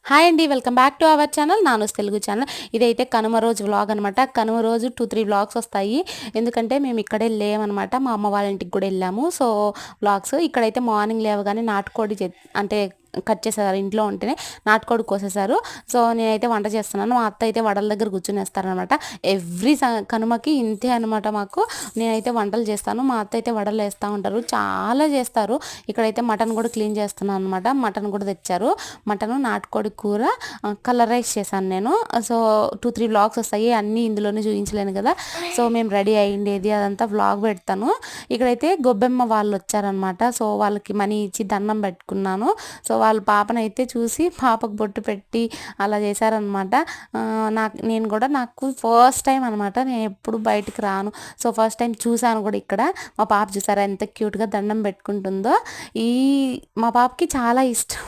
Hi అండి, welcome back to our channel Nanus Telugu channel. ఇదైతే కనుమ రోజు వ్లాగ్ అనమాట. కనుమ రోజు 2-3 వ్లాగ్స్ వస్తాయి. ఎందుకంటే మేము ఇక్కడే లేమనమాట, మా అమ్మ వాళ్ళ ఇంటికి కూడా వెళ్ళాము. సో వ్లాగ్స్ ఇక్కడైతే మార్నింగ్ లేవగానే నాటుకోడి అంటే కట్ చేసేసారు. ఇంట్లో ఉంటేనే నాటుకోడి కోసేసారు. సో నేనైతే వంట చేస్తున్నాను. మా అత్త అయితే వడల దగ్గర కూర్చునేస్తారనమాట. ఎవ్రీ కనుమకి ఇంతే అనమాట మాకు. నేనైతే వంటలు చేస్తాను, మా అత్త అయితే వడలు వేస్తూ ఉంటారు. చాలా చేస్తారు. ఇక్కడైతే మటన్ కూడా క్లీన్ చేస్తున్నాను అనమాట. మటన్ కూడా తెచ్చారు. మటన్ నాటుకోడి కూర కలర్ రైస్ చేశాను నేను. సో 2-3 వ్లాగ్స్ వస్తాయి, అన్నీ ఇందులోనే చూపించలేను కదా. సో మేము రెడీ అయ్యిండేది అదంతా వ్లాగ్ పెడతాను. ఇక్కడైతే గొబ్బెమ్మ వాళ్ళు వచ్చారనమాట. సో వాళ్ళకి మనీ ఇచ్చి దండం పెట్టుకున్నాను. సో వాళ్ళ పాపనైతే చూసి పాపకు బొట్టు పెట్టి అలా చేశారనమాట. నాకు ఫస్ట్ టైం అనమాట, నేను ఎప్పుడు బయటికి రాను. సో ఫస్ట్ టైం చూశాను కూడా ఇక్కడ. మా పాప చూసారా ఎంత క్యూట్గా దండం పెట్టుకుంటుందో. మా పాపకి చాలా ఇష్టం.